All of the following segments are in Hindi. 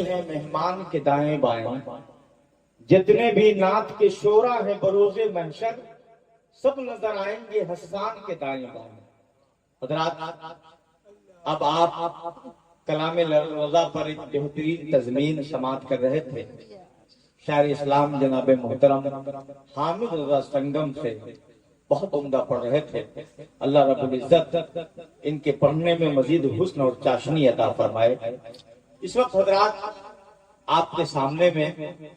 है मेहमान के दाएं बाएं, जितने भी नात के शोरा है बरोजे महशर, सब नजर आएंगे हसन के दाएं बाएं। हजरात, अब आप कलाम रज़ा पर एक बेहतरीन तज़मीन समात कर रहे थे। शायर इस्लाम जनाब मोहतरम हामिद रज़ा संगम से बहुत उम्दा पढ़ रहे थे। अल्लाह रब्बुल इज्जत इनके पढ़ने में मजीद हुस्न और चाशनी अता फरमाए। इस वक्त हजरात आपके सामने में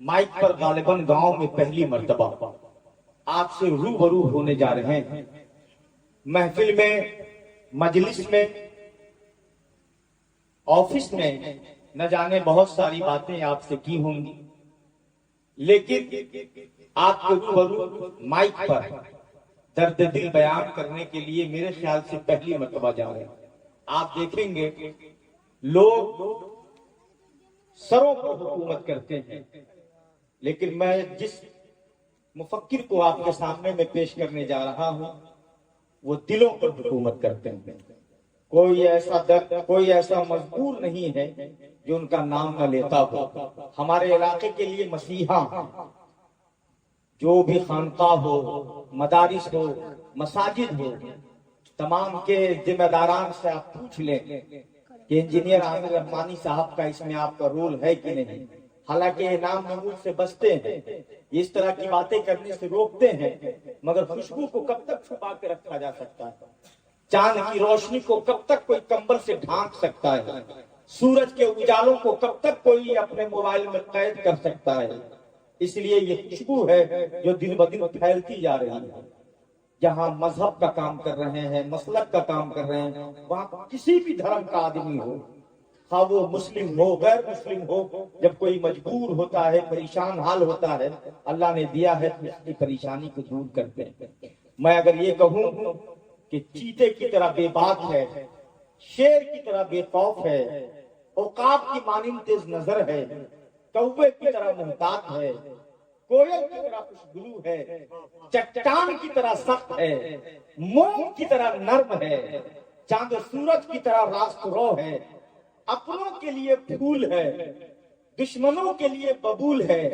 माइक पर गालिबन गांव में पहली मर्तबा आपसे रूबरू होने जा रहे हैं। महफिल में, मजलिस में, ऑफिस में न जाने बहुत सारी बातें आपसे की होंगी, लेकिन आपके रूबरू माइक पर दर्द दिल बयान करने के लिए मेरे ख्याल से पहली मर्तबा जा रहे हैं। आप देखेंगे लोग सरों पर हुकूमत करते हैं, लेकिन मैं जिस मुफक्किर को आपके सामने में पेश करने जा रहा हूं वो दिलों पर हुकूमत करते हैं। कोई ऐसा दर्द, कोई ऐसा मजबूर नहीं है जो उनका नाम न लेता हो। हमारे इलाके के लिए मसीहा, जो भी खानका हो, मदारिस हो, मसाजिद हो, तमाम के जिम्मेदारान से आप पूछ लें कि इंजीनियर आमिर रहमानी साहब का इसमें आपका रोल है कि नहीं। हालांकि इनाम महमूद से बचते हैं, इस तरह की बातें करने से रोकते हैं, मगर खुशबू को कब तक छुपा के रखा जा सकता है? चांद की रोशनी को कब तक कोई कंबल से ढांक सकता है? सूरज के उजालों को कब तक कोई अपने मोबाइल में कैद कर सकता है? इसलिए ये खुशबू है जो दिन ब दिन फैलती जा रही है। जहां मजहब का काम कर रहे हैं, मसलक का काम कर रहे हैं, वहां किसी भी धर्म का आदमी हो, हाँ वो मुस्लिम हो, गैर मुस्लिम हो, जब कोई मजबूर होता है, परेशान हाल होता है, अल्लाह ने दिया है तो उसकी परेशानी को दूर करते हैं। मैं अगर ये कहूं कि चीते की तरह बेबाक है, शेर की तरह बेखौफ है, औकाब की मानिंद तेज नजर है, कौवे की तरह मुहतात है, कोयल की तरह खुशबू है, चट्टान की तरह सख्त है, मोम की तरह नर्म है, चांद सूरज की तरह रास्तरो है, अपनों के लिए फूल है, दुश्मनों के लिए बबूल है।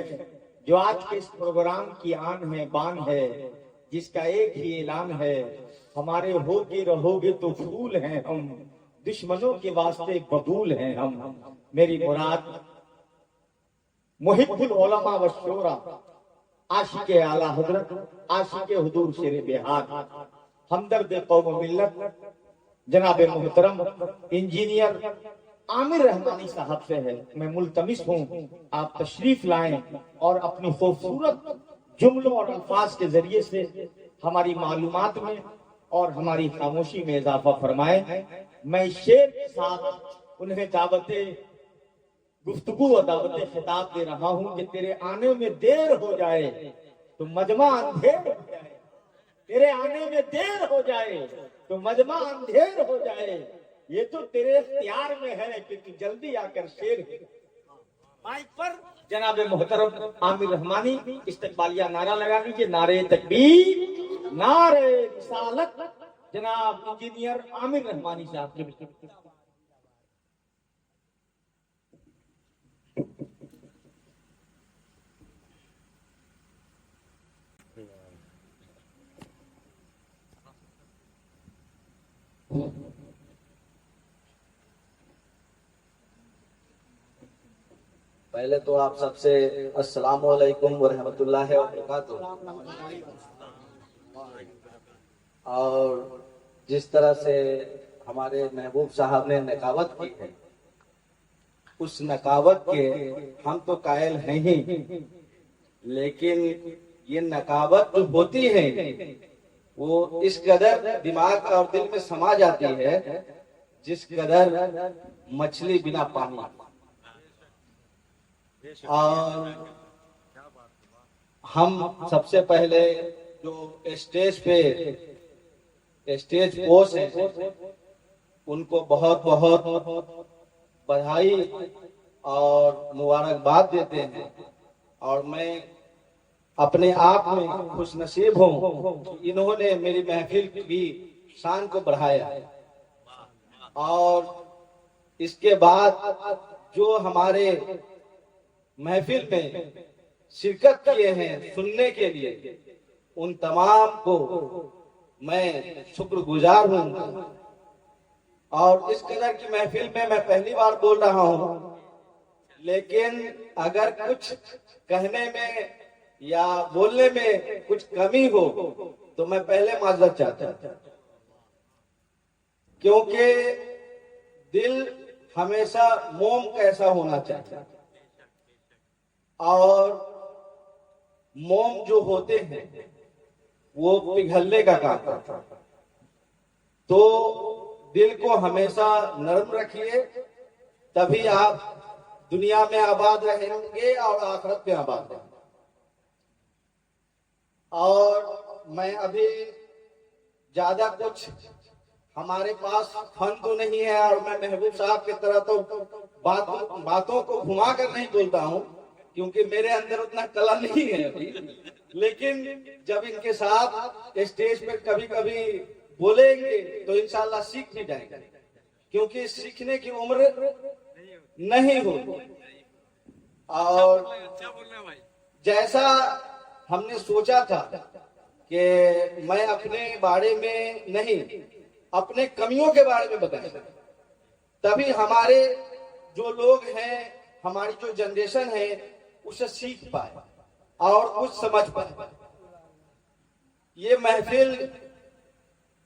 जो आज के इस प्रोग्राम की आन है, बान है, जिसका एक ही ऐलान है, हमारे होगे रहोगे तो फूल हैं हम, दुश्मनों के वास्ते बबूल हैं हम। मेरी मुराद मुहिब्बुल उलमा व शोरा, आशिके आला हजरत, आशिके हुजूर शेर बिहार, हमदर्द कौम मिल्लत जनाब मोहतरम इंजीनियर आमिर रहमानी साहब से है। मैं मुल्तमिस हूँ आप तशरीफ लाएं और अपनी खूबसूरत जुमलों और अल्फाज के जरिए से हमारी मालूमात में और हमारी खामोशी में इजाफा फरमाएं। मैं शेर के साथ उन्हें दावते गुफ्तगू और दावते खिताब दे रहा हूं कि तेरे आने में देर हो जाए तो मजमा अंधेर हो जाए, तेरे आने में देर हो जाए तो मजमा अंधेर हो जाए, ये तो तेरे इख्तियार में है कि तू जल्दी आकर शेर है। माइक पर जनाब मोहतरम आमिर रहमानी इस्तकबालिया नारा लगा लीजिए। नारे तकबीर, नारे रिसालत, जनाब इंजीनियर आमिर रहमानी साहब के। पहले तो आप सबसे अस्सलामु अलैकुम व रहमतुल्लाहि व बरकातुहू। और जिस तरह से हमारे महबूब साहब ने नकावत की है, उस नकावत के हम तो कायल हैं ही, लेकिन ये नकावत जो होती है वो इस कदर दिमाग और दिल में समा जाती है जिस कदर मछली बिना पानी। और हम सबसे पहले जो स्टेज पोस्ट है उनको बहुत बहुत बधाई और मुबारकबाद देते हैं। और मैं अपने आप में खुशनसीब हूँ, इन्होंने मेरी महफिल की शान को बढ़ाया। और इसके बाद जो हमारे महफिल में शिरकत किए हैं सुनने के लिए, उन तमाम को मैं शुक्रगुजार हूं। और इस कदर की महफिल में मैं पहली बार बोल रहा हूं, लेकिन अगर कुछ कहने में या बोलने में कुछ कमी हो तो मैं पहले माजरत चाहता हूं, क्योंकि दिल हमेशा मोम कैसा होना चाहिए, और मोम जो होते हैं वो पिघलने का काम करता है। तो दिल को हमेशा नरम रखिए, तभी आप दुनिया में आबाद रहेंगे और आखिरत में आबाद रहेंगे। और मैं अभी ज्यादा कुछ, हमारे पास फन तो नहीं है, और मैं महबूब साहब की तरह तो बातों को घुमा कर नहीं बोलता हूँ, क्योंकि मेरे अंदर उतना कला नहीं है अभी। लेकिन जब इनके साथ स्टेज पे कभी कभी बोलेंगे तो इंशाल्लाह सीख भी जाएंगे, क्योंकि सीखने की उम्र नहीं होती। और जैसा हमने सोचा था कि मैं अपने बारे में नहीं, अपने कमियों के बारे में बताएं, तभी हमारे जो लोग हैं, हमारी जो जनरेशन है, उसे सीख पाए और कुछ समझ पाए। ये महफिल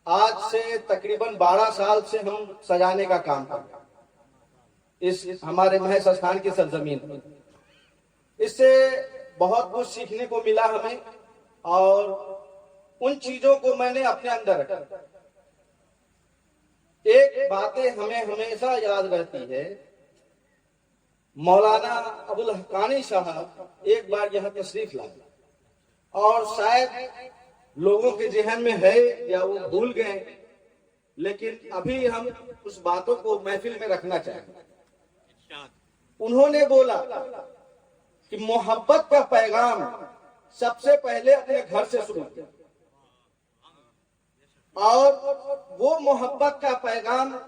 आज से तकरीबन 12 साल से हम सजाने का काम कर रहे हैं इस हमारे महज स्थान की सरजमीन में। इससे बहुत कुछ सीखने को मिला हमें, और उन चीजों को मैंने अपने अंदर रखा। एक बातें हमें हमेशा याद रहती है, मौलाना अबुल हक्कानी साहब एक बार यहाँ तशरीफ लाए, और शायद लोगों के जहन में है या वो भूल गए, लेकिन अभी हम उस बातों को महफिल में रखना चाहेंगे। उन्होंने बोला कि मोहब्बत का पैगाम सबसे पहले अपने घर से शुरू किया, और वो मोहब्बत का पैगाम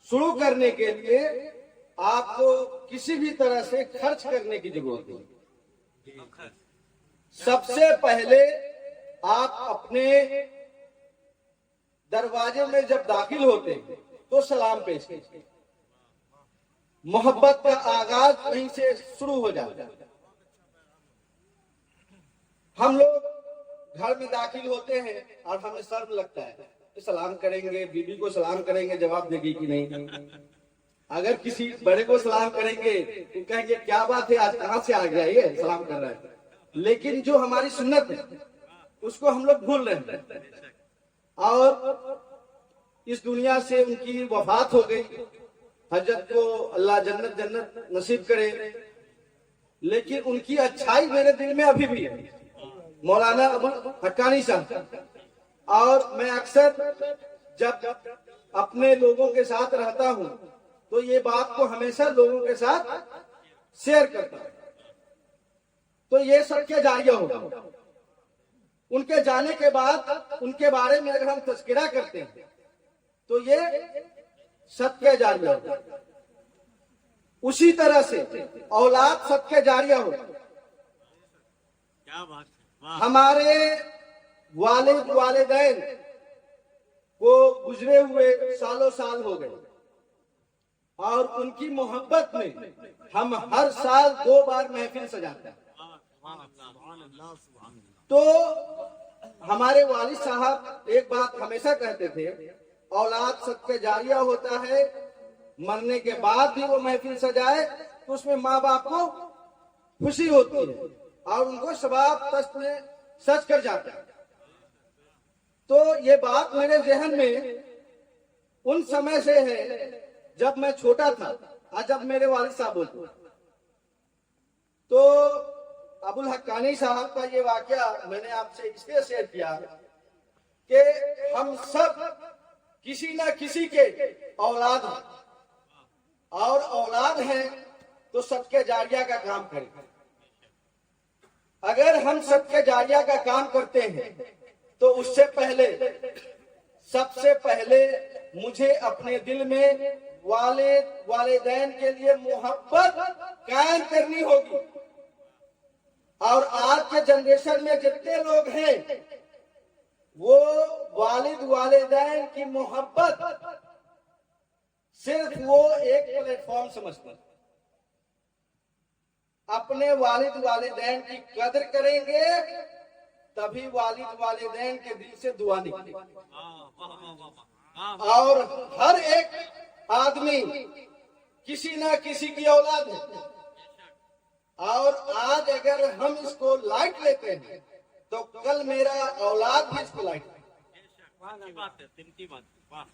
शुरू करने के लिए आपको किसी भी तरह से खर्च करने की जरूरत नहीं। सबसे पहले आप अपने दरवाजे में जब दाखिल होते हैं तो सलाम पेश कीजिए। मोहब्बत का आगाज वहीं से शुरू हो जाता है। हम लोग घर में दाखिल होते हैं और हमें शर्म लगता है, सलाम करेंगे, बीबी को सलाम करेंगे, जवाब देगी कि नहीं। अगर किसी बड़े को सलाम करेंगे तो कहेंगे क्या बात है, आज कहां से आ गया ये सलाम कर रहा है। लेकिन जो हमारी सुन्नत है उसको हम लोग भूल रहे हैं, और इस दुनिया से उनकी वफात हो गई। हजरत को अल्लाह जन्नत जन्नत नसीब करे, लेकिन उनकी अच्छाई मेरे दिल में अभी भी है, मौलाना अबुल हक्कानी साहब। और मैं अक्सर जब अपने लोगों के साथ रहता हूं तो ये बात को हमेशा लोगों के साथ शेयर करता हूं। तो ये सबके जारिया होगा। उनके जाने के बाद उनके बारे में अगर हम तस्करा करते हैं तो ये सदके जारिया होगा। उसी तरह से औलाद सदके जारिया होगा। क्या बात है। हमारे वालिद वालिदैन को गुजरे हुए सालों साल हो गए, और उनकी मोहब्बत में हम हर साल 2 बार महफिल सजाते हैं। तो हमारे वालिद साहब एक बात हमेशा कहते थे, औलाद सदके जारिया होता है, मरने के बाद भी वो महफिल सजाए तो उसमें माँ बाप को खुशी होती है और उनको सवाब तस्त में सच कर जाता है। तो ये बात मेरे जहन में उन समय से है जब मैं छोटा था, और जब मेरे वालिद साहब बोलते। तो अबुल हक्कानी साहब का ये वाकया मैंने आपसे इसलिए शेयर किया कि हम सब किसी न किसी के औलाद हैं, और औलाद हैं तो सदके जारिया का काम करें। अगर हम सदके जारिया का काम करते हैं तो उससे पहले सबसे पहले मुझे अपने दिल में वालिदैन के लिए मोहब्बत कायम करनी होगी। और आज के जनरेशन में जितने लोग हैं वो वालिदैन की मोहब्बत सिर्फ वो एक प्लेटफॉर्म समझते हैं। अपने वालिदैन की कदर करेंगे तभी वालिदैन के दिल से दुआ निकलेगी। और हर एक आदमी किसी ना किसी की औलाद है, और आज अगर हम इसको लाइट लेते हैं तो कल मेरा औलाद भी इसको लाइट लेगा।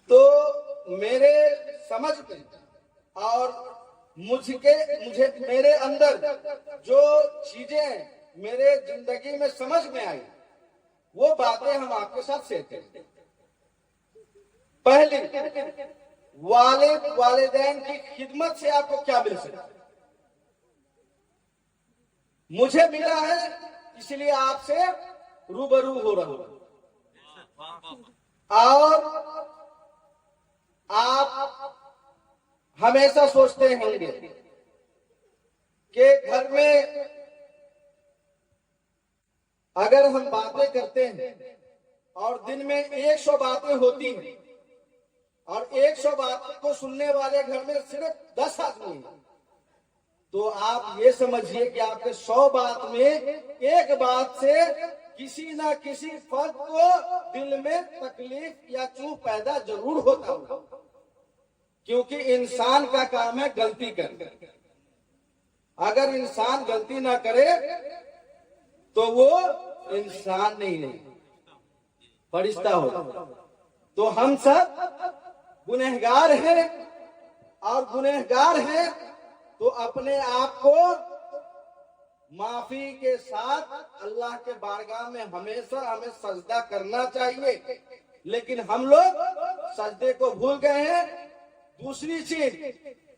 तो मेरे समझ में और मुझे मेरे अंदर जो चीजें मेरे जिंदगी में समझ में आई वो बातें हम आपके साथ शेयर करेंगे। पहली, वालिदैन की खिदमत से आपको क्या मिल सकता है? मुझे मिला है, इसलिए आपसे रूबरू हो रहा हूं। और आप हमेशा सोचते होंगे कि घर में अगर हम बातें करते हैं और दिन में 100 बातें होती हैं और 100 बातों को सुनने वाले घर में सिर्फ 10 आदमी हैं, तो आप ये समझिए कि आपके 100 बात में एक बात से किसी ना किसी फर्द को दिल में तकलीफ या चूक पैदा जरूर होता होगा, क्योंकि इंसान का काम है गलती करना। अगर इंसान गलती ना करे तो वो इंसान नहीं फरिश्ता होगा। तो हम सब गुनहगार हैं, और गुनहगार हैं तो अपने आप को माफी के साथ अल्लाह के बारगाह में हमेशा हमें सजदा करना चाहिए। लेकिन हम लोग सजदे को भूल गए हैं। दूसरी चीज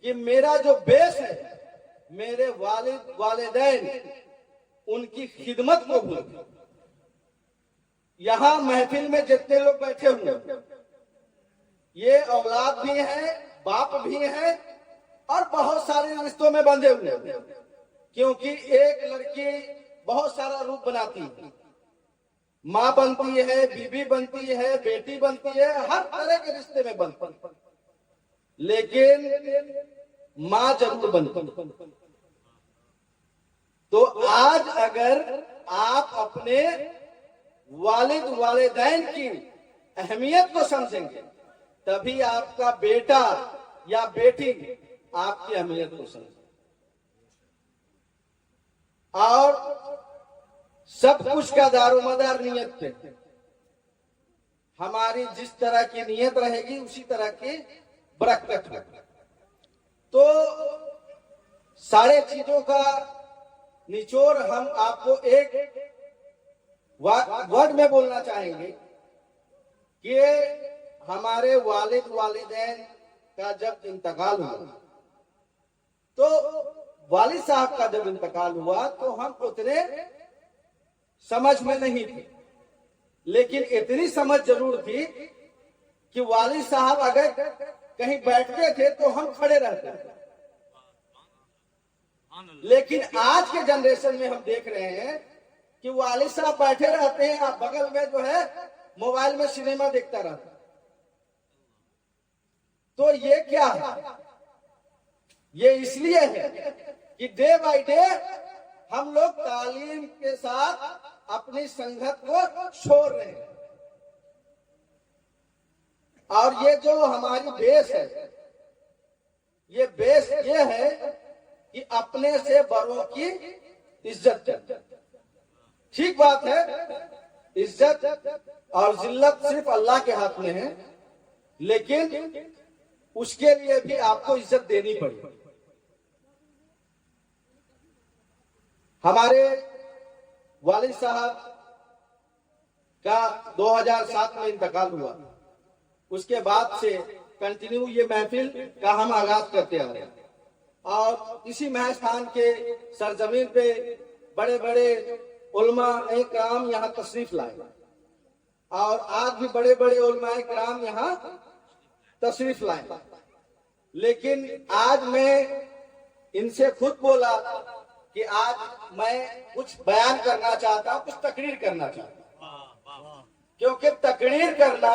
कि मेरा जो बेस है, मेरे वालिदैन उनकी खिदमत को भूल गए। यहाँ महफिल में जितने लोग बैठे हुए ये औलाद भी है, बाप भी है, और बहुत सारे रिश्तों में बंधे हुए हैं, क्योंकि एक लड़की बहुत सारा रूप बनाती है। माँ बनती है, बीबी बनती है, बेटी बनती है, हर तरह के रिश्ते में बनती है, लेकिन माँ जरूर बनती। तो आज अगर आप अपने वालिदैन की अहमियत को समझेंगे तभी आपका बेटा या बेटी आपकी अहमियत को समझे। और सब कुछ का दारोमदार नियत पे। हमारी जिस तरह की नियत रहेगी उसी तरह की बरकत होगी। तो सारे चीजों का निचोड़ हम आपको एक वर्ड में बोलना चाहेंगे कि हमारे वालिदैन का जब इंतकाल हुआ, तो वालिद साहब का जब इंतकाल हुआ तो हम उतने समझ में नहीं थे, लेकिन इतनी समझ जरूर थी कि वालिद साहब अगर कहीं बैठते थे तो हम खड़े रहते थे। लेकिन आज के जनरेशन में हम देख रहे हैं कि वालिद साहब बैठे रहते हैं, आप बगल में जो है मोबाइल में सिनेमा देखता रहता है। तो ये क्या है? ये इसलिए है कि डे बाय डे हम लोग तालीम के साथ अपनी संगत को छोड़ रहे हैं। और ये जो हमारी बेस है, ये बेस ये है कि अपने से बड़ों की इज्जत करना। ठीक बात है, इज्जत और जिल्लत सिर्फ अल्लाह के हाथ में है, लेकिन उसके लिए भी आपको इज्जत देनी पड़ेगी। हमारे वालिद साहब का 2007 में इंतकाल हुआ। उसके बाद से कंटिन्यू ये महफिल का हम आगाज करते आ रहे हैं, और इसी महस्थान के सरजमीन पे बड़े बड़े उलमा कराम यहाँ तशरीफ लाए, और आज भी बड़े बड़े उलमा कराम यहाँ तशरीफ लाए। लेकिन आज मैं इनसे खुद बोला कि आज मैं कुछ बयान करना चाहता हूं, कुछ तकरीर करना चाहता हूं, क्योंकि तकरीर करना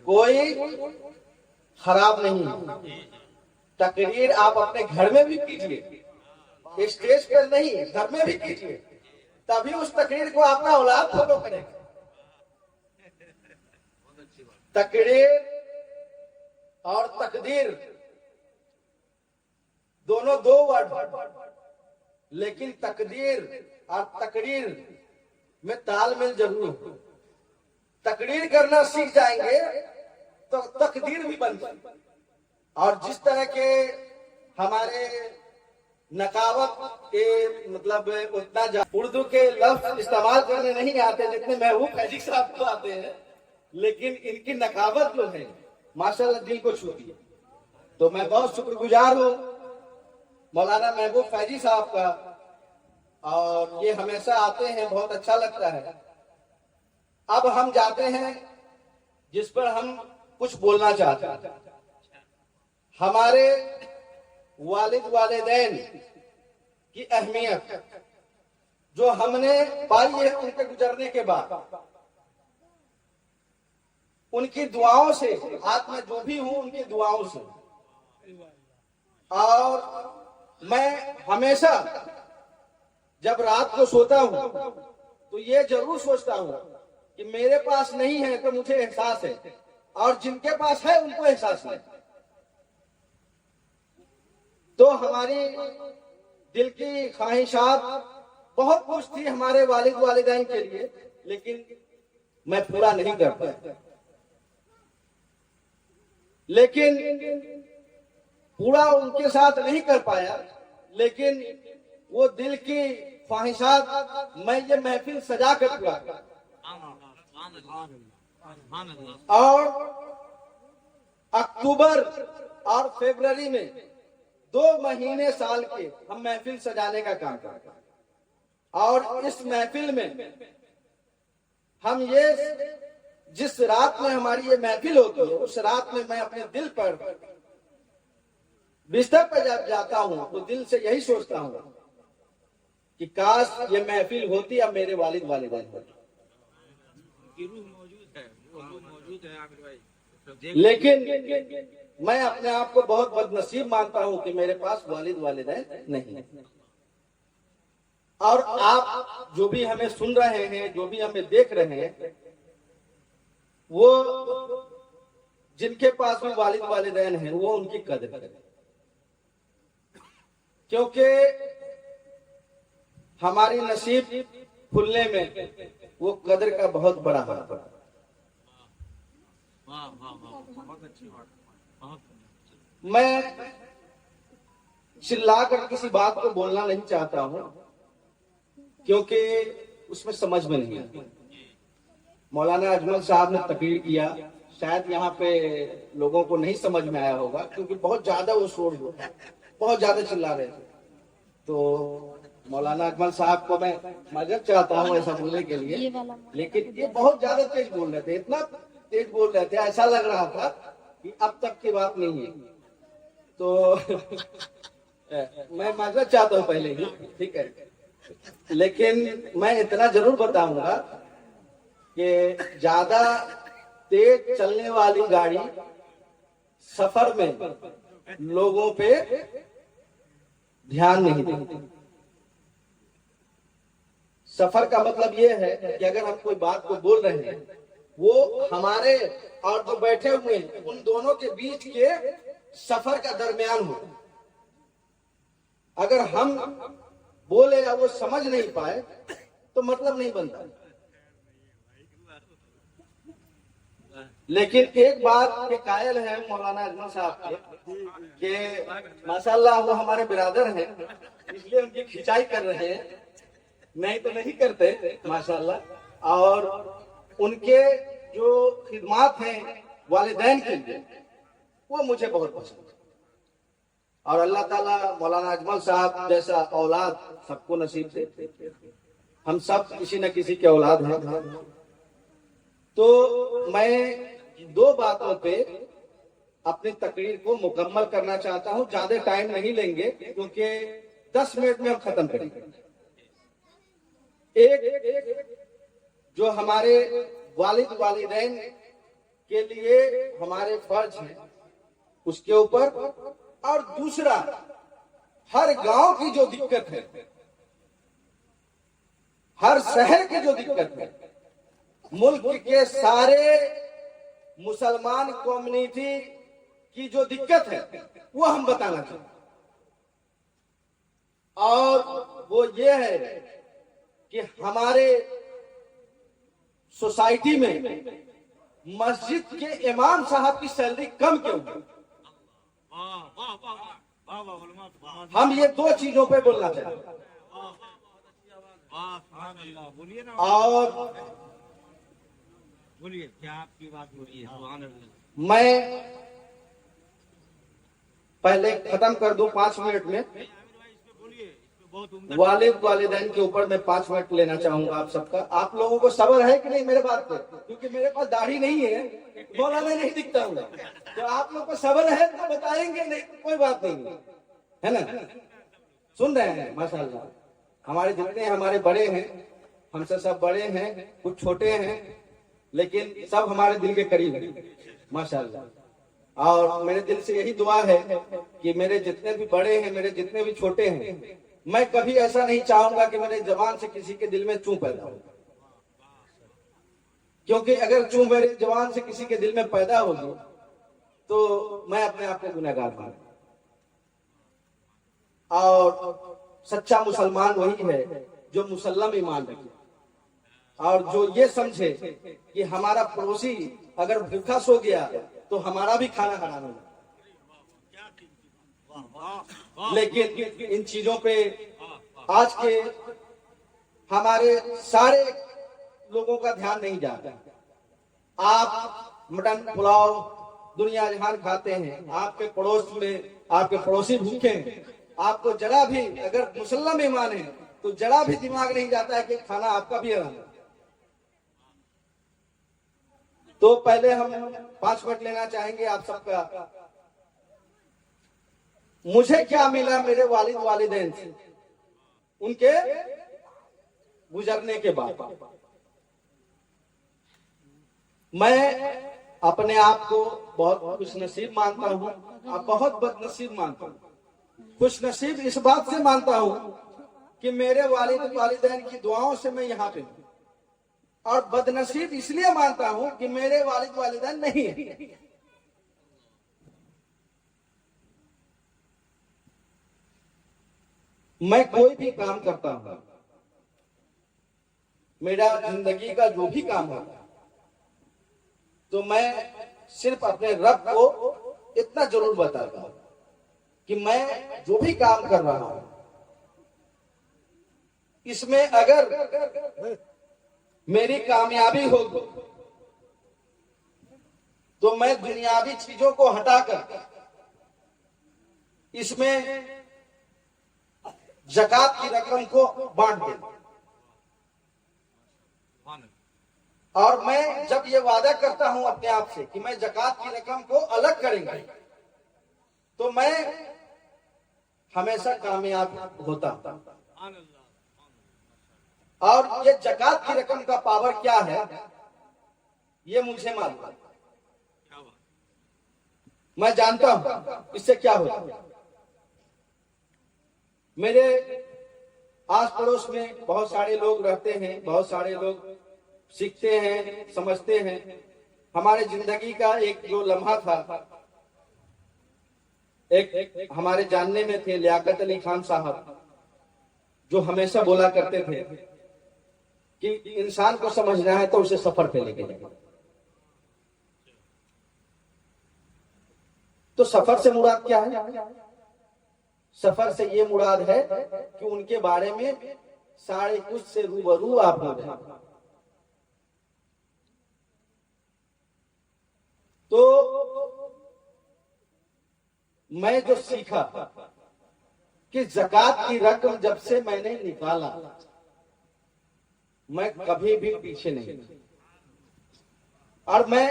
कोई खराब नहीं है। तकरीर आप अपने घर में भी कीजिए, स्टेज पर नहीं, घर में भी कीजिए, तभी उस तकरीर को अपना औलाद फॉलो करेगा। तकरीर और तकदीर दोनों दो वर्ड, लेकिन तकदीर और तकरीर में तालमेल जरूर हो। तकरीर करना सीख जाएंगे तो तकदीर भी बन जाएगी। और जिस तरह के हमारे नकावत के मतलब उतना उर्दू के लफ्ज इस्तेमाल करने नहीं आते जितने महबूब फैजी साहब को आते हैं, लेकिन इनकी नकावत जो है माशाल्लाह दिल को छूती है। तो मैं बहुत शुक्रगुजार हूँ मौलाना महबूब फैजी साहब का, और ये हमेशा आते हैं, बहुत अच्छा लगता है। अब हम जाते हैं जिस पर हम कुछ बोलना चाहते हैं। हमारे वालिद वालिदैन की अहमियत जो हमने पाई है उनके गुजरने के बाद, उनकी दुआओं से, आज मैं जो भी हूं उनकी दुआओं से। और मैं हमेशा जब रात को सोता हूं तो ये जरूर सोचता हूं कि मेरे पास नहीं है तो मुझे एहसास है, और जिनके पास है उनको एहसास नहीं। तो हमारी दिल की ख्वाहिशात बहुत कुछ थी हमारे वालिद वालिदैन के लिए, लेकिन मैं पूरा नहीं कर पाया। लेकिन पूरा उनके साथ नहीं कर पाया, लेकिन वो दिल की ख्वाहिशात मैं ये महफिल सजा कर पूरा कर। और अक्टूबर और फरवरी में 2 महीने साल के हम महफिल सजाने का काम करते हैं। और इस महफिल में हम ये जिस रात में हमारी ये महफिल होती है, उस रात में मैं अपने दिल पर बिस्तर पर जब जाता हूं तो दिल से यही सोचता हूं कि काश ये महफिल होती अब मेरे वालिद वालिदैन होते। लेकिन मैं अपने आप को बहुत बदनसीब मानता हूं कि मेरे पास वालिद वालिदैन नहीं है। और आप जो भी हमें सुन रहे हैं, जो भी हमें देख रहे हैं, वो जिनके पास में वालिद वालिदैन हैं वो उनकी कदर करें, क्योंकि हमारी नसीब खुलने में वो कदर का बहुत बड़ा हाथ है। मैं चिल्ला कर किसी बात को बोलना नहीं चाहता हूं, क्योंकि उसमें समझ में नहीं आता। मौलाना अजमल साहब ने तकरीर किया, शायद यहाँ पे लोगों को नहीं समझ में आया होगा, क्योंकि बहुत ज्यादा वो शोर हो, बहुत ज्यादा चिल्ला रहे थे। तो मौलाना अजमल साहब को मैं मदद चाहता हूँ ऐसा बोलने के लिए, लेकिन ये बहुत ज्यादा तेज बोल रहे थे, इतना तेज बोल रहे थे, ऐसा लग रहा था कि अब तक की बात नहीं है। तो मैं मदद चाहता हूँ पहले ही, ठीक है, लेकिन मैं इतना जरूर बताऊंगा कि ज्यादा तेज चलने वाली गाड़ी सफर में लोगों पे ध्यान नहीं देती। सफर का मतलब ये है कि अगर हम कोई बात को बोल रहे हैं, वो हमारे और जो बैठे हुए हैं उन दोनों के बीच के सफर का दरमियान हो। अगर हम बोले या वो समझ नहीं पाए तो मतलब नहीं बनता। लेकिन एक बात के कायल है मौलाना अजमल साहब के माशाल्लाह वो हमारे बिरादर हैं, इसलिए उनकी खिंचाई कर रहे हैं, नहीं तो नहीं करते माशाल्लाह। और उनके जो खिदमात हैं वालिदैन के लिए वो मुझे बहुत पसंद है। और अल्लाह ताला मौलाना अजमल साहब जैसा औलाद सबको नसीब दे। हम सब किसी न किसी के औलाद हैं। तो मैं दो बातों पे अपनी तकरीर को मुकम्मल करना चाहता हूं। ज्यादा टाइम नहीं लेंगे क्योंकि 10 मिनट में हम खत्म करेंगे। एक जो हमारे वालिद वालिदैन के लिए हमारे फर्ज है उसके ऊपर, और दूसरा हर गांव की जो दिक्कत है, हर शहर की जो दिक्कत है, मुल्क के सारे मुसलमान कम्युनिटी की जो दिक्कत है वो हम बताना चाहते हैं। और वो ये है कि हमारे सोसाइटी में मस्जिद के इमाम साहब की सैलरी कम क्यों है। हम ये दो चीजों पे बोलना चाहते हैं। और बोलिए क्या आपकी बात बोलिए। मैं पहले खत्म कर दूं 5 मिनट में। वालिद वालिदैन के ऊपर मैं 5 मिनट लेना चाहूंगा आप सबका। आप लोगों को सब्र है कि नहीं मेरे बात पे? क्योंकि मेरे पास दाढ़ी नहीं है, मौलाना नहीं दिखता हूँ, तो आप लोग को सब्र है तो बताएंगे, नहीं तो कोई बात नहीं है ना। सुन रहे हैं? माशाल्लाह हमारे जितने हमारे बड़े हैं, हमसे सब बड़े हैं, कुछ छोटे हैं, लेकिन सब हमारे दिल के करीब हैं माशाल्लाह। और मेरे दिल से यही दुआ है कि मेरे जितने भी बड़े हैं, मेरे जितने भी छोटे हैं, मैं कभी ऐसा नहीं चाहूंगा कि मेरे जवान से किसी के दिल में चूं पैदा हो। क्योंकि अगर चूं मेरे जवान से किसी के दिल में पैदा होगी तो मैं अपने आप को गुनहगार मानूंगा। और सच्चा मुसलमान वही है जो मुसल्लम ईमान रखे और जो ये समझे कि हमारा पड़ोसी अगर भूखा सो गया तो हमारा भी खाना हराम होगा। लेकिन इन चीजों पे आज के हमारे सारे लोगों का ध्यान नहीं जाता। आप मटन पुलाव दुनिया जहान खाते हैं, आपके पड़ोस में आपके पड़ोसी भूखे हैं, आपको जरा भी अगर मुसल्लम ईमान है तो जरा भी दिमाग नहीं जाता है कि खाना आपका भी हराम है। तो पहले हम 5 मिनट लेना चाहेंगे आप सबका। मुझे क्या मिला मेरे वालिद वालिदैन से उनके गुजरने के बाद? मैं अपने आप को बहुत खुशनसीब मानता हूं और बहुत बदनसीब मानता हूं। खुशनसीब इस बात से मानता हूं कि मेरे वालिद वालिदैन की दुआओं से मैं यहाँ पे हूं, और बदनसीब इसलिए मानता हूं कि मेरे वालिद वालिदैन नहीं है। मैं कोई भी काम करता हूं, मेरा जिंदगी का जो भी काम होता है, तो मैं सिर्फ अपने रब को इतना जरूर बताता हूं कि मैं जो भी काम कर रहा हूं इसमें अगर मेरी कामयाबी होगी तो मैं दुनियावी चीजों को हटाकर इसमें ज़कात की रकम को बांट दूं। और मैं जब ये वादा करता हूं अपने आप से कि मैं ज़कात की रकम को अलग करेंगे तो मैं हमेशा कामयाब होता हूं। और ये ज़कात की रकम का पावर क्या है ये मुझे मालूम है। मैं जानता हूं इससे क्या होता है। मेरे आस पड़ोस में बहुत सारे लोग रहते हैं, बहुत सारे लोग सीखते हैं, समझते हैं। हमारे जिंदगी का एक जो लम्हा था, एक हमारे जानने में थे लियाकत अली खान साहब, जो हमेशा बोला करते थे कि इंसान को समझना है तो उसे सफर पे लेके जाए। तो सफर से मुराद क्या है? सफर से ये मुराद है कि उनके बारे में सारे कुछ से रूबरू आप हो जाए। तो मैं जो सीखा कि ज़कात की रकम जब से मैंने निकाला मैं कभी भी पीछे नहीं। और मैं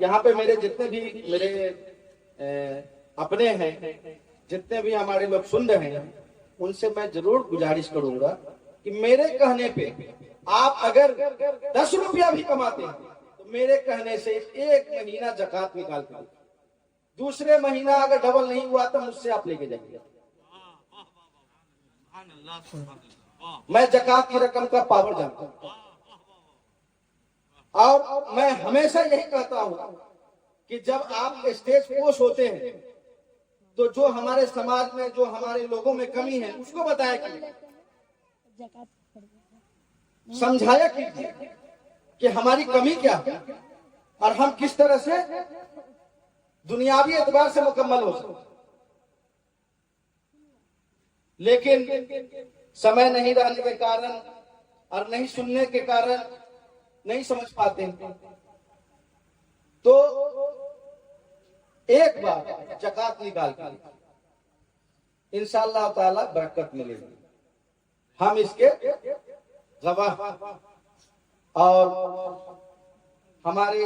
यहाँ पे मेरे जितने भी मेरे अपने हैं, जितने भी हमारे लोग सुन रहे हैं, उनसे मैं जरूर गुजारिश करूंगा कि मेरे कहने पे आप अगर 10 रुपया भी कमाते हैं तो मेरे कहने से 1 महीना ज़कात निकाल कर, दूसरे महीना अगर डबल नहीं हुआ तो मुझसे आप लेके जाइए। मैं ज़कात की रकम का पावर जानता हूं और मैं हमेशा यही कहता हूं कि जब आप स्टेज पोस्ट होते हैं तो जो हमारे समाज में, जो हमारे लोगों में कमी है उसको बताया कीजिए, समझाया कीजिए कि हमारी कमी क्या है और हम किस तरह से दुनियावी एतबार से मुकम्मल हो सकते। लेकिन समय नहीं रहने के कारण और नहीं सुनने के कारण नहीं समझ पाते हैं। तो एक बार ज़कात निकाल कर इंशाअल्लाह ताला बरकत मिलेगी, हम इसके गवाह। और हमारे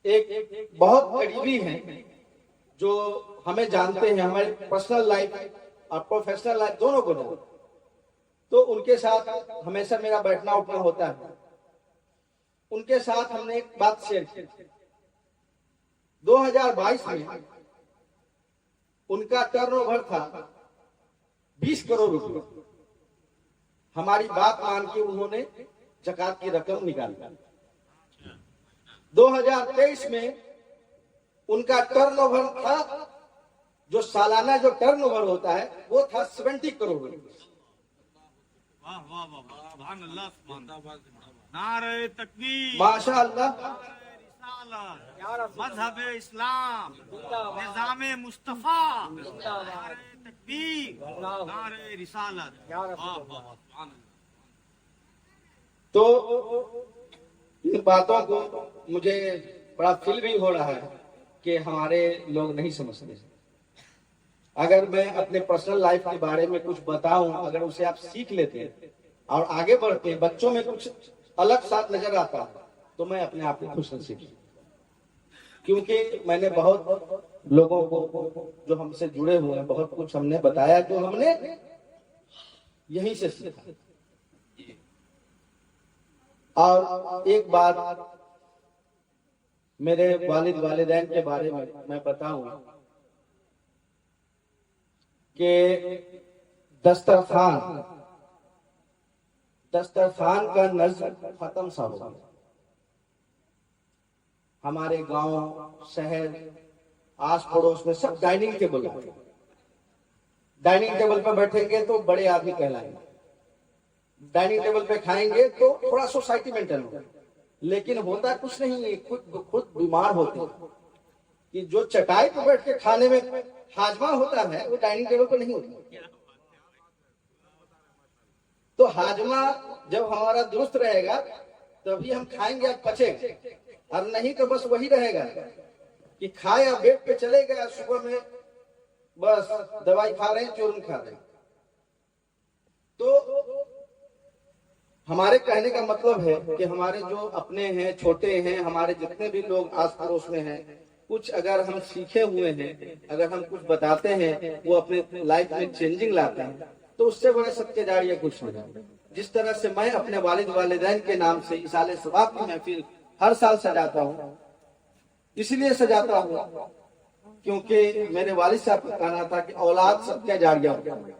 एक बहुत करीबी हैं जो हमें जानते हैं, हमारे पर्सनल लाइफ और प्रोफेशनल लाइफ दोनों को जानते, तो उनके साथ हमेशा मेरा बैठना उठना होता है। उनके साथ हमने एक बात शेयर की। 2022 में उनका टर्नओवर था 20 करोड़ रुपए। हमारी बात मान के उन्होंने ज़कात की रकम निकाली। 2023 में उनका टर्नओवर था, जो सालाना जो टर्नओवर होता है वो था 70 करोड़ रुपए। नारे तकबीर, माशाअल्लाह, मजहब इस्लाम, निज़ामे मुस्तफा, नारे तकबीर, नारे रिसालत। तो इन बातों को मुझे बड़ा फील भी हो रहा है कि हमारे लोग नहीं समझते। अगर मैं अपने पर्सनल लाइफ के बारे में कुछ बताऊं, अगर उसे आप सीख लेते हैं और आगे बढ़ते हैं, बच्चों में कुछ अलग साथ नजर आता है, तो मैं अपने आप में खुश नसीब हूं। क्योंकि मैंने बहुत लोगों को जो हमसे जुड़े हुए हैं, बहुत कुछ हमने बताया जो हमने यहीं से सीखा। और एक बात मेरे वालिद वालिदैन के बारे में मैं बताऊं कि दस्तरखान का नज्म खत्म सा हो गया। हमारे गांव, शहर, आस पड़ोस में सब डाइनिंग टेबल है। डाइनिंग टेबल पर बैठेंगे तो बड़े आदमी कहलाएंगे, डाइनिंग टेबल पे खाएंगे तो थोड़ा सोसाइटी मेंटेन होगा। लेकिन होता कुछ नहीं है, खुद बीमार होते हैं कि जो चटाई पर बैठ के खाने में हाजमा होता है वो डाइनिंग टेबल पर नहीं होता। तो हाजमा जब हमारा दुरुस्त रहेगा तभी हम खाएंगे और पचेंगे, और नहीं तो बस वही रहेगा कि खाया बेड पे चले गया, सुबह में बस दवाई खा रहे हैं, चूर्ण खा रहे हैं। तो हमारे कहने का मतलब है कि हमारे जो अपने हैं, छोटे हैं, हमारे जितने भी लोग आस पड़ोस में हैं, कुछ अगर हम सीखे हुए हैं, अगर हम कुछ बताते हैं, वो अपने लाइफ में चेंजिंग लाते हैं, तो उससे बड़े सत्य जारिया कुछ हो जाए। जिस तरह से मैं अपने वालिद वालिदैन के नाम से इसाले सवाब की महफिल हर साल सजाता हूँ, इसलिए सजाता हूँ क्योंकि मेरे वालिद साहब का कहना था कि औलाद सत्य जारिया होता है।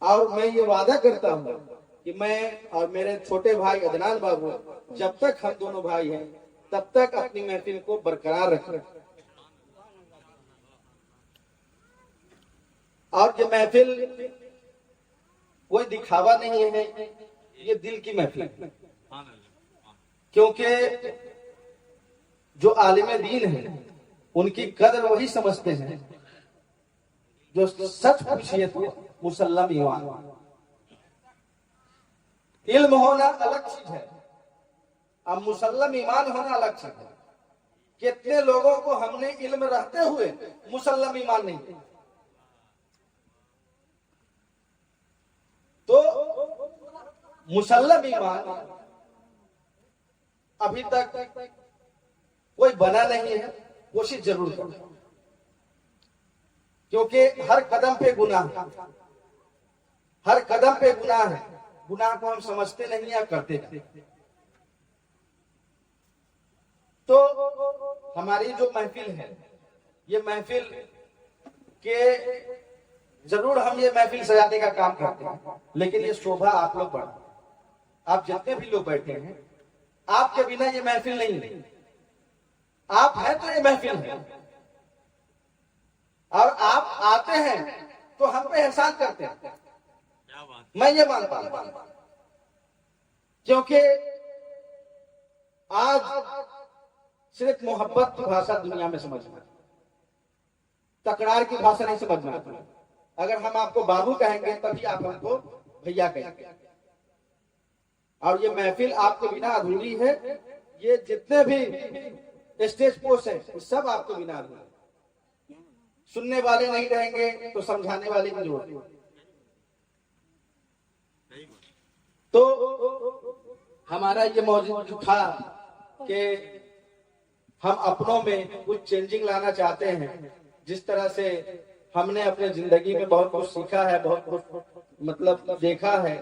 और मैं ये वादा करता हूँ कि मैं और मेरे छोटे भाई अदनान बाबू, जब तक हम दोनों भाई हैं, तब तक अपनी महफिल को बरकरार रखें। और ये महफिल कोई दिखावा नहीं है, ये दिल की महफिल है। क्योंकि जो आलिम दीन है उनकी कदर वही समझते हैं जो सच पूछिए तो मुसल्लम ईमान। इल्म होना अलग चीज है, अब मुसल्लम ईमान होना अलग चीज है। कितने लोगों को हमने इल्म रहते हुए मुसल्लम ईमान नहीं दिया। तो मुसल्लम ईमान अभी तक कोई बना नहीं है, कोशिश जरूर करें, क्योंकि हर कदम पे गुनाह है, हर कदम पे गुनाह है। गुनाह को हम समझते नहीं या करते नहीं। तो हमारी जो महफिल है, ये महफिल के जरूर हम ये महफिल सजाने का काम करते हैं, लेकिन ये शोभा आप लोग बढ़ा, आप जितने भी लोग बैठे हैं, आपके बिना ये महफिल नहीं है। आप हैं तो ये महफिल है, और आप आते हैं तो हम पे एहसान करते हैं। क्या बात। मैं ये मानता हूं, क्योंकि आज सिर्फ मोहब्बत की भाषा दुनिया में समझना, तकरार की भाषा नहीं समझना। अगर हम आपको बाबू कहेंगे तभी आप हमको भैया कहेंगे, और ये महफिल आपके बिना अधूरी है। ये जितने भी स्टेज पोस्ट है सब आपके बिना अधूरी है। सुनने वाले नहीं रहेंगे तो समझाने वाले की जरूरत है। तो हमारा ये मौजूद था कि हम अपनों में कुछ चेंजिंग लाना चाहते हैं। जिस तरह से हमने अपने जिंदगी में बहुत कुछ सीखा है, बहुत कुछ मतलब देखा है,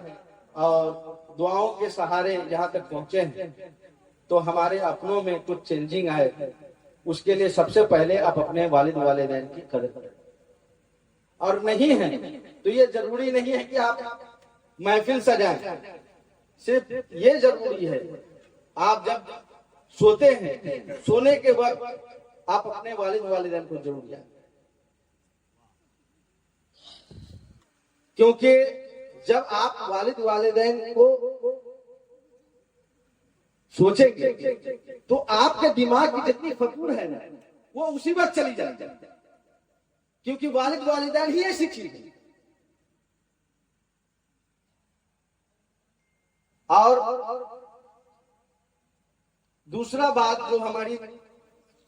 और दुआओं के सहारे यहाँ तक पहुंचे हैं, तो हमारे अपनों में कुछ चेंजिंग आए। उसके लिए सबसे पहले आप अपने वालिद वालिदैन की कदर करें, और नहीं है तो ये जरूरी नहीं है कि आप महफिल सजाएं। सिर्फ ये जरूरी है, आप जब सोते हैं, सोने के वक्त आप अपने वालिद वालिदैन को जरूर याद, क्योंकि जब आप वालिद वालिदैन को सोचेंगे तो आपके दिमाग की जितनी फतूर है ना, वो उसी वक्त चली जाएगी, क्योंकि वालिद वालिदैन ही ऐसी चीज है। और दूसरा बात जो हमारी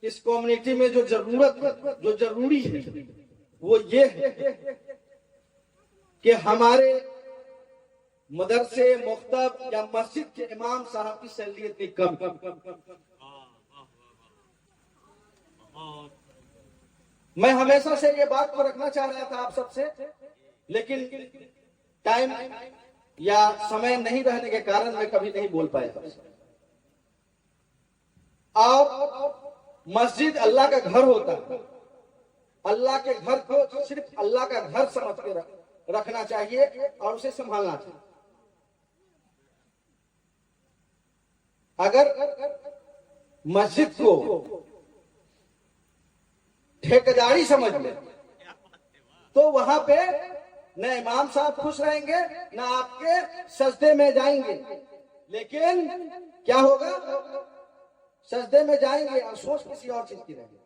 इस कम्युनिटी में जो जरूरत, जो जरूरी है, वो ये है कि हमारे मदरसे, मुख्तब या मस्जिद के इमाम साहब की सैलरी इतनी कम। मैं हमेशा से ये बात को रखना चाह रहा था आप सबसे, लेकिन टाइम या समय नहीं रहने के कारण मैं कभी नहीं बोल पाया। और मस्जिद अल्लाह का घर होता है, अल्लाह के घर को सिर्फ अल्लाह का घर समझ के रखना चाहिए और उसे संभालना चाहिए। अगर मस्जिद को ठेकेदारी समझ ले तो वहां पे न इमाम साहब खुश रहेंगे, न आपके सजदे में जाएंगे। लेकिन क्या होगा, सजदे में जाएंगे और सोच किसी और चीज की रहेगी।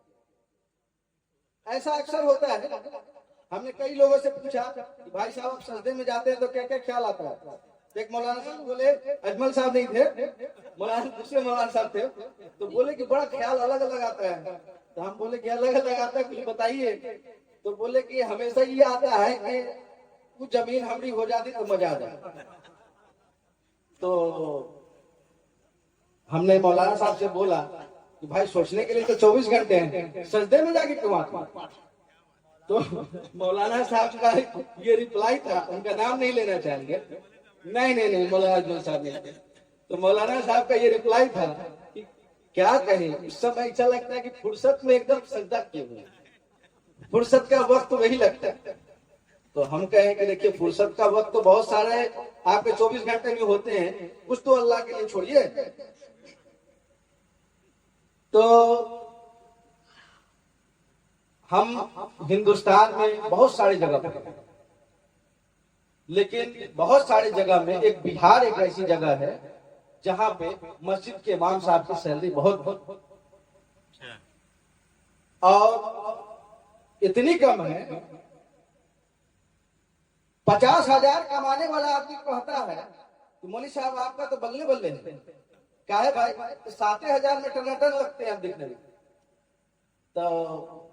ऐसा अक्सर होता है। हमने कई लोगों से पूछा कि भाई साहब आप सजदे में जाते हैं तो क्या क्या ख्याल आता है। एक मौलाना साहब बोले, अजमल साहब नहीं थे, मौलाना दूसरे मौलाना साहब थे, तो बोले कि बड़ा ख्याल अलग अलग आता है। तो हम बोले कि अलग अलग आता है, कुछ बताइए। तो बोले कि हमेशा ये आता है कि कुछ जमीन हमारी हो जाती तो मजा आ जाए। तो हमने मौलाना साहब से बोला कि भाई सोचने के लिए तो 24 घंटे हैं, सजदे में जाके क्यों आते। तो मौलाना साहब का ये रिप्लाई था, उनका नाम नहीं लेना चाहेंगे, नहीं मौलाना अजमल साहब नहीं। तो मौलाना साहब का ये रिप्लाई था कि क्या कहें, उस समय ऐसा लगता है कि फुर्सत में एकदम सजदा किए हुए, फुर्सत का वक्त वही लगता है। तो हम कहें कि देखिए फुर्सत का वक्त तो बहुत सारा है, आपके 24 घंटे में होते हैं, कुछ तो अल्लाह के लिए छोड़िए। तो हम हिंदुस्तान में बहुत सारी जगह पर, लेकिन बहुत सारी जगह में एक बिहार एक ऐसी जगह है जहां पे मस्जिद के इमाम साहब की सैलरी बहुत और इतनी कम है, 50,000 कमाने वाला आदमी कहता है कि मौली साहब आपका तो बल्ले बल्ले है। क्या है भाई, 7,000 में टनाटन लगते हैं हम दिखने में। तो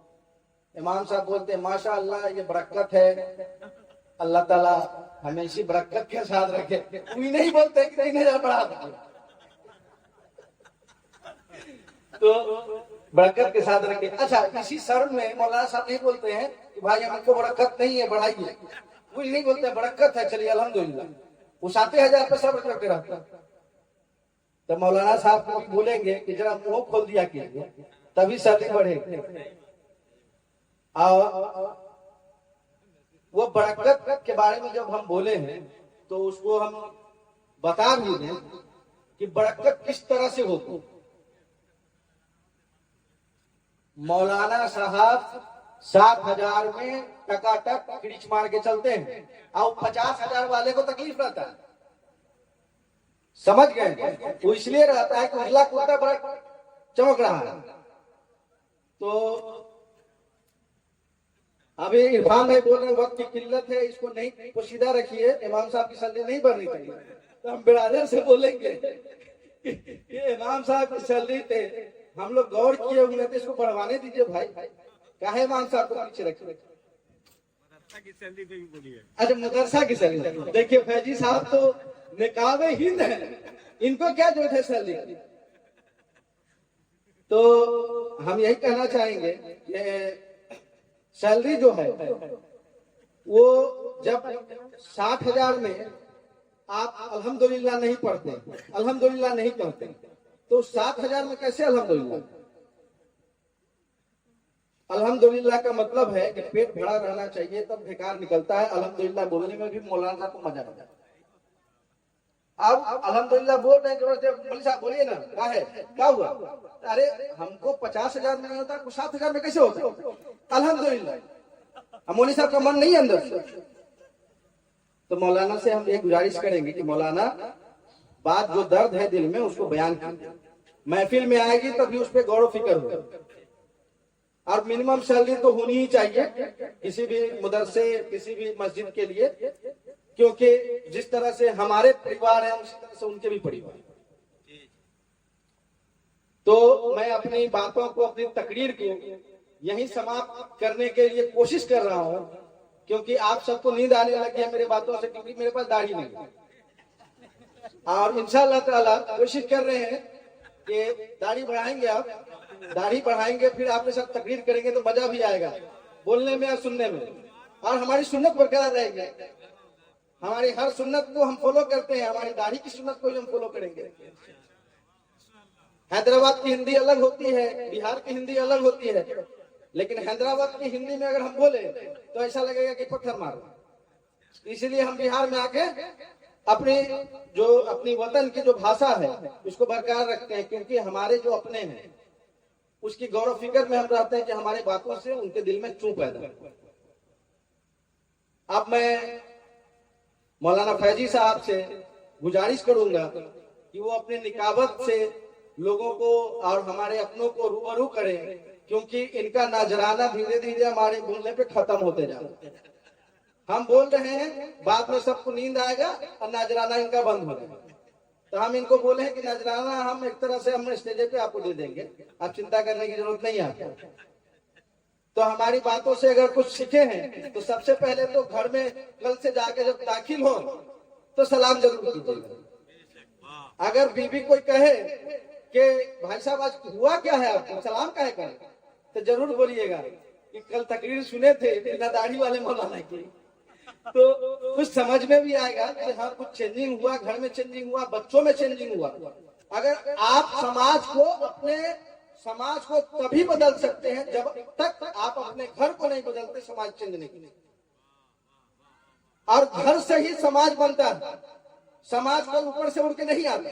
इमाम साहब बोलते हैं माशा अल्लाह ये बरकत है, अल्लाह ताला हमें इसी बरकत के साथ रखे। कोई नहीं बोलते कि 3,000 बढ़ा दीजिए। तो बरकत के साथ रखे। अच्छा, इसी शर्म में मौलाना साहब नहीं बोलते हैं कि भाई हमको बरकत नहीं है, बढ़ाइए, कुछ नहीं बोलते, बरकत है, चलिए अल्हम्दुलिल्लाह। वो 7,000 पे सब्र करते रहता है। तो मौलाना साहब को बोलेंगे कि जरा मुंह खोल दिया कीजिए, तभी सर्दी बढ़ेगी। और वो बरकत के बारे में जब हम बोले हैं तो उसको हम बता भी दें कि बरकत किस तरह से होती। मौलाना साहब 7,000 में टकाटक क्रीच मार के चलते हैं और 50,000 वाले को तकलीफ रहता है। समझ गए? वो इसलिए रहता है कि उजला कुर्ता बड़ा चमक रहा है। तो अभी इरफान भाई बोल रहे वक्त की किल्लत है, इसको नहीं पोशीदा रखिए, इमाम साहब की सैलरी नहीं बढ़नी चाहिए। तो हम बिरादर से बोलेंगे कि इमाम साहब की सैलरी पे हम लोग गौर किए हुए थे, इसको बढ़वाने दीजिए भाई। काहे इमाम साहब को पीछे रखिए? की सैलरी पे भी बोलिए। अच्छा, मदरसा की सैलरी देखिए, फैजी साहब तो निकाबे हिंद है, इनको क्या जरूरत है सैलरी की? तो हम यही कहना चाहेंगे कि सैलरी जो है वो जब 60,000 में आप अल्हम्दुलिल्लाह नहीं पढ़ते, अल्हम्दुलिल्लाह नहीं पढ़ते, तो 7,000 में कैसे अल्हम्दुलिल्लाह? अल्हम्दुलिल्लाह का मतलब है कि पेट भरा रहना चाहिए, तब बेकार निकलता है। अल्हम्दुलिल्लाह बोलने में भी मौलाना साहब को मजा आता है। अब अल्हम्दुलिल्लाह बोल रहे हैं, मौलवी साहब बोलिए ना, क्या हुआ? अरे हमको 50,000 में नहीं होता, 7,000 में कैसे होता? अल्हम्दुलिल्लाह। मौलवी साहब का मन नहीं है अंदर से। तो मौलाना से हम ये गुजारिश करेंगे कि मौलाना बात जो दर्द है दिल में उसको बयान कीजिए, महफिल में आएगी तभी उस पर गौर फिक्र हो। और मिनिमम सैलरी तो होनी ही चाहिए किसी भी मदरसे, किसी भी मस्जिद के लिए, क्योंकि जिस तरह से हमारे परिवार है उसी तरह से उनके भी परिवार। तो मैं अपनी बातों को, अपनी तकरीर को यहीं समाप्त करने के लिए कोशिश कर रहा हूं, क्योंकि आप सबको नींद आने लगी है मेरे बातों से, क्योंकि मेरे पास दाढ़ी नहीं है। और इंशाअल्लाह ताला कोशिश कर रहे हैं कि दाढ़ी बढ़ाएंगे, आप दाढ़ी बढ़ाएंगे, फिर आपके साथ तकरीर करेंगे तो मजा भी आएगा बोलने में और सुनने में, और हमारी सुन्नत बरकरार रहेगी। हमारी हर सुन्नत को हम फॉलो करते हैं, हमारी दाढ़ी की सुन्नत को हम फॉलो करेंगे। हैदराबाद की हिंदी अलग होती है, बिहार की हिंदी अलग होती है, लेकिन हैदराबाद की हिंदी में अगर हम बोले तो ऐसा लगेगा कि पत्थर मारो। इसलिए हम बिहार में आके अपनी वतन की जो भाषा है उसको बरकरार रखते हैं, क्योंकि हमारे जो अपने हैं उसकी गौरव फिक्र में हम रहते हैं कि हमारी बातों से उनके दिल में चूं पैदा। अब मैं मौलाना फैजी साहब से गुजारिश करूंगा कि वो अपने निकाबत से लोगों को और हमारे अपनों को रूबरू करें, क्योंकि इनका नजराना धीरे धीरे हमारे बोलने पे खत्म होते जा रहा है। हम बोल रहे हैं, बाद में सबको नींद आएगा और नजराना इनका बंद हो जाएगा। तो हम इनको बोले हैं कि नजराना हम एक तरह से हम स्टेज पे आपको दे देंगे, आप चिंता करने की जरूरत नहीं है। तो हमारी बातों से अगर कुछ सीखे हैं तो सबसे पहले तो घर में कल से जाके जब दाखिल हो तो सलाम जरूर कीजिएगा। अगर बीवी कोई कहे कि भाई साहब आज हुआ क्या है, आपको सलाम काहे करें, तो जरूर बोलिएगा कि कल तकरीर सुने थे बिना दाढ़ी वाले मौलाना की, तो कुछ समझ में भी आएगा कि हाँ कुछ चेंजिंग हुआ, घर में चेंजिंग हुआ, बच्चों में चेंजिंग हुआ। अगर आप अपने समाज को तभी बदल सकते हैं जब तक आप अपने घर को नहीं बदलते, समाज चेंज नहीं करते। और घर से ही समाज बनता है, समाज को ऊपर से उड़ के नहीं आता।